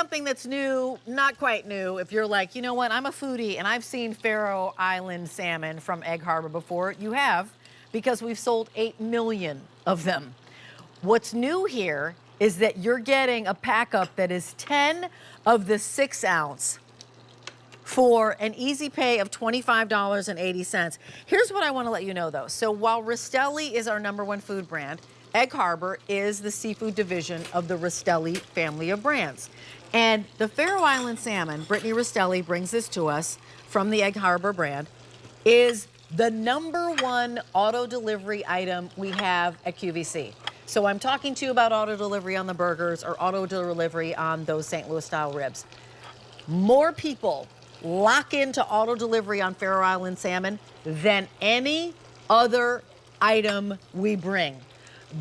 something that's new, not quite new. If you're like, you know what, I'm a foodie and I've seen Faroe Island salmon from Egg Harbor before. You have, because we've sold 8 million of them. What's new here is that you're getting a pack up that is 10 of the 6 ounce for an easy pay of $25.80. Here's what I want to let you know though. So while Ristelli is our #1 food brand, Egg Harbor is the seafood division of the Ristelli family of brands. And the Faroe Island salmon, Brittany Ristelli brings this to us from the Egg Harbor brand, is the #1 auto delivery item we have at QVC. So I'm talking to you about auto delivery on the burgers or auto delivery on those St. Louis style ribs. More people lock into auto delivery on Faroe Island salmon than any other item we bring.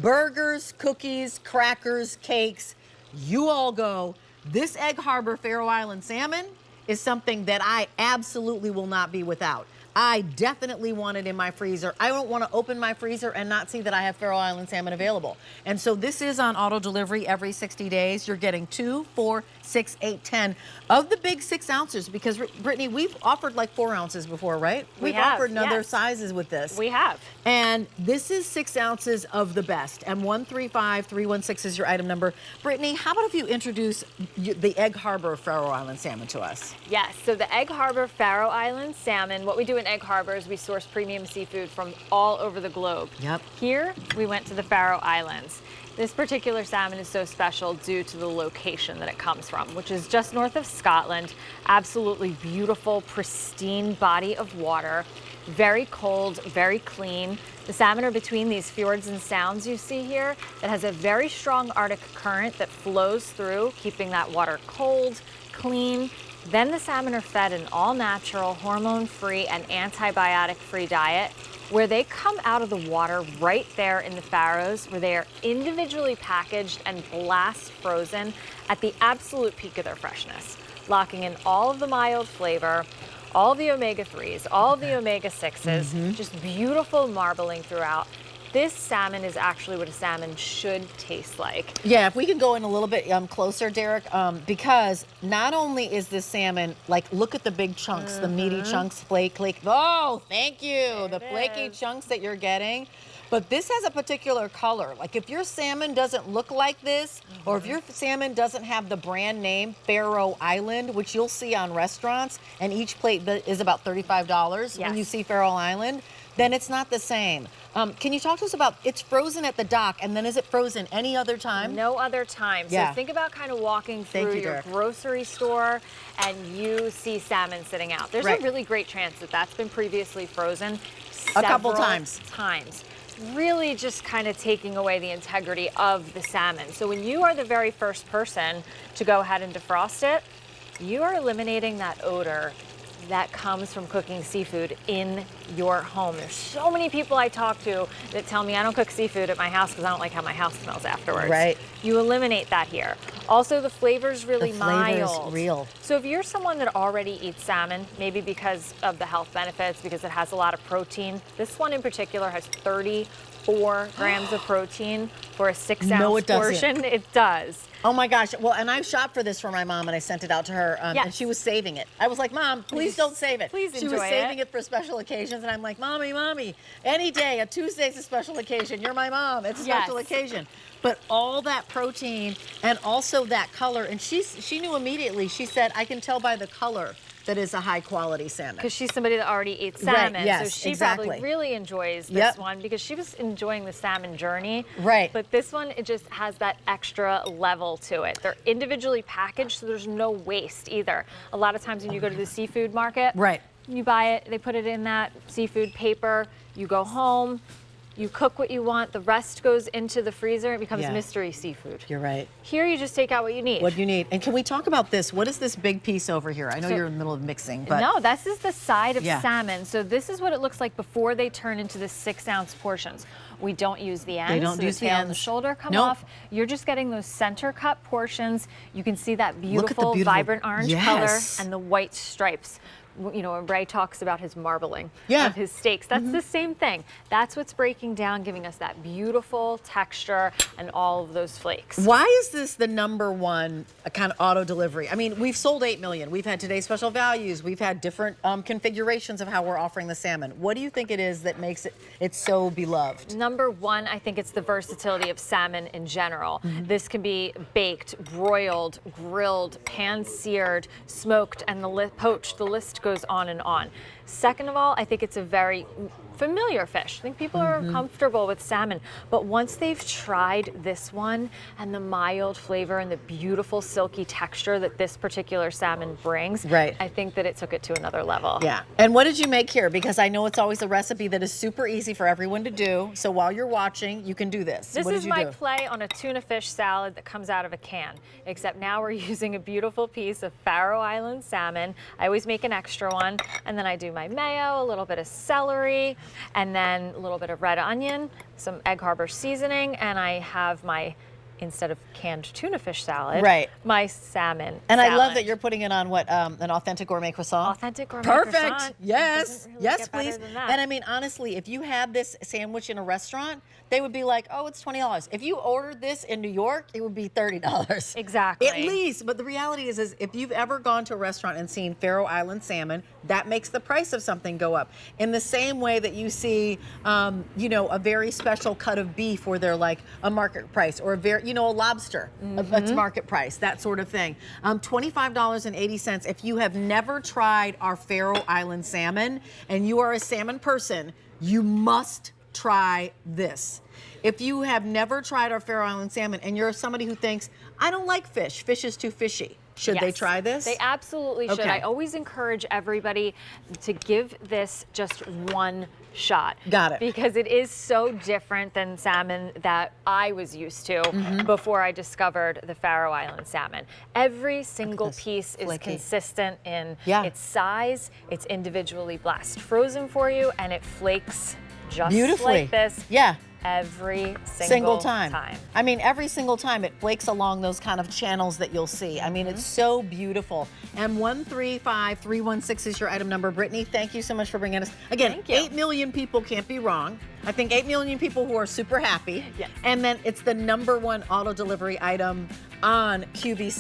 Burgers, cookies, crackers, cakes, you all go. This Egg Harbor Faroe Island salmon is something that I absolutely will not be without. I definitely want it in my freezer. I don't want to open my freezer and not see that I have Faroe Island salmon available. And so this is on auto delivery every 60 days. You're getting 2, 4, 6, 8, 10 of the big 6 ounces because, Brittany, we've offered like 4 ounces before, right? We've offered other sizes with this. We have. And this is 6 ounces of the best. And 135316 is your item number. Brittany, how about if you introduce the Egg Harbor Faroe Island salmon to us? Yes, so the Egg Harbor Faroe Island salmon, what we do in Egg Harbor is we source premium seafood from all over the globe. Yep. Here, we went to the Faroe Islands. This particular salmon is so special due to the location that it comes from, which is just north of Scotland. Absolutely beautiful, pristine body of water. Very cold, very clean. The salmon are between these fjords and sounds you see here that has a very strong Arctic current that flows through, keeping that water cold, clean. Then the salmon are fed an all-natural, hormone-free, and antibiotic-free diet where they come out of the water right there in the Faroes, where they are individually packaged and blast frozen at the absolute peak of their freshness, locking in all of the mild flavor, all the omega-3s, all of the omega-6s, just beautiful marbling throughout. This salmon is actually what a salmon should taste like. Yeah, if we can go in a little bit closer, Derek, because not only is this salmon, like, look at the big chunks, the meaty chunks, flaky. Oh, thank you. The flaky chunks that you're getting. But this has a particular color. Like, if your salmon doesn't look like this, or if your salmon doesn't have the brand name Faroe Island, which you'll see on restaurants, and each plate is about $35 when you see Faroe Island, then it's not the same. Can you talk to us about, it's frozen at the dock, and then is it frozen any other time? No other time. So think about kind of walking through your grocery store and you see salmon sitting out. There's a really great chance that that's been previously frozen a couple times. Really just kind of taking away the integrity of the salmon. So when you are the very first person to go ahead and defrost it, you are eliminating that odor that comes from cooking seafood in your home. There's so many people I talk to that tell me I don't cook seafood at my house because I don't like how my house smells afterwards. Right. You eliminate that here. Also, the flavor's really mild. Real. So if you're someone that already eats salmon, maybe because of the health benefits, because it has a lot of protein, this one in particular has 34 grams of protein for a 6 ounce portion. It does. Oh my gosh. Well, and I shopped for this for my mom and I sent it out to her and she was saving it. I was like, Mom, please don't save it. Please enjoy it. She was saving it for special occasions and I'm like, Mommy, any day, a Tuesday's a special occasion. You're my mom. It's a special occasion. But all that protein and also that color, and she knew immediately. She said, I can tell by the color that is a high quality salmon. Because she's somebody that already eats salmon. So she probably really enjoys this one because she was enjoying the salmon journey. Right. But this one, it just has that extra level to it. They're individually packaged, so there's no waste either. A lot of times when you go to the seafood market, you buy it, they put it in that seafood paper, you go home, you cook what you want, the rest goes into the freezer, it becomes mystery seafood. You're right. Here you just take out what you need. What you need. And can we talk about this? What is this big piece over here? I know you're in the middle of mixing, but. No, this is the side of salmon. So this is what it looks like before they turn into the 6 ounce portions. We don't use the ends. They don't use the ends. And the shoulder come off. You're just getting those center cut portions. You can see that beautiful, vibrant orange color and the white stripes. you know, when Ray talks about his marbling Yeah. of his steaks, that's the same thing. That's what's breaking down, giving us that beautiful texture and all of those flakes. Why is this the #1 kind of auto delivery? I mean, we've sold 8 million. We've had today's special values. We've had different configurations of how we're offering the salmon. What do you think it is that makes it so beloved? #1, I think it's the versatility of salmon in general. This can be baked, broiled, grilled, pan-seared, smoked, and poached. The list goes on and on. Second of all, I think it's a very familiar fish. I think people are comfortable with salmon, but once they've tried this one and the mild flavor and the beautiful silky texture that this particular salmon brings, Right. I think that it took it to another level. Yeah. And what did you make here? Because I know it's always a recipe that is super easy for everyone to do. So while you're watching, you can do this. This What is did you my do? play on a tuna fish salad that comes out of a can, except now we're using a beautiful piece of Faroe Island salmon. I always make an extra one, and then I do my mayo, a little bit of celery, and then a little bit of red onion, some Egg Harbor seasoning, and I have my, instead of canned tuna fish salad, Right. my salmon And salad. I love that you're putting it on what, an authentic gourmet croissant? Authentic gourmet Perfect. croissant. It Yes. doesn't really Yes, get better please. than that. And I mean, honestly, if you had this sandwich in a restaurant, they would be like, oh, it's $20. If you ordered this in New York, it would be $30. Exactly. At least. But the reality is if you've ever gone to a restaurant and seen Faroe Island salmon, that makes the price of something go up. In the same way that you see, you know, a very special cut of beef where they're like a market price, or a very, you know, a lobster, it's market price, that sort of thing. $25.80. If you have never tried our Faroe Island salmon and you are a salmon person, you must try this. If you have never tried our Faroe Island salmon and you're somebody who thinks, I don't like fish, fish is too fishy, should they Yes, try this? They absolutely should. Okay. I always encourage everybody to give this just one shot. Got it. Because it is so different than salmon that I was used to before I discovered the Faroe Island salmon. Every single this. piece is Flaky. consistent in Yeah. its size. It's individually blast frozen for you, and it flakes just Beautifully. like this. Yeah. Every Single time. I mean, every single time it flakes along those kind of channels that you'll see. I mean, it's so beautiful. And 135316 is your item number. Brittany, thank you so much for bringing us. Again, Thank you. 8 million people can't be wrong. I think 8 million people who are super happy. Yes. And then it's the #1 auto delivery item on QVC.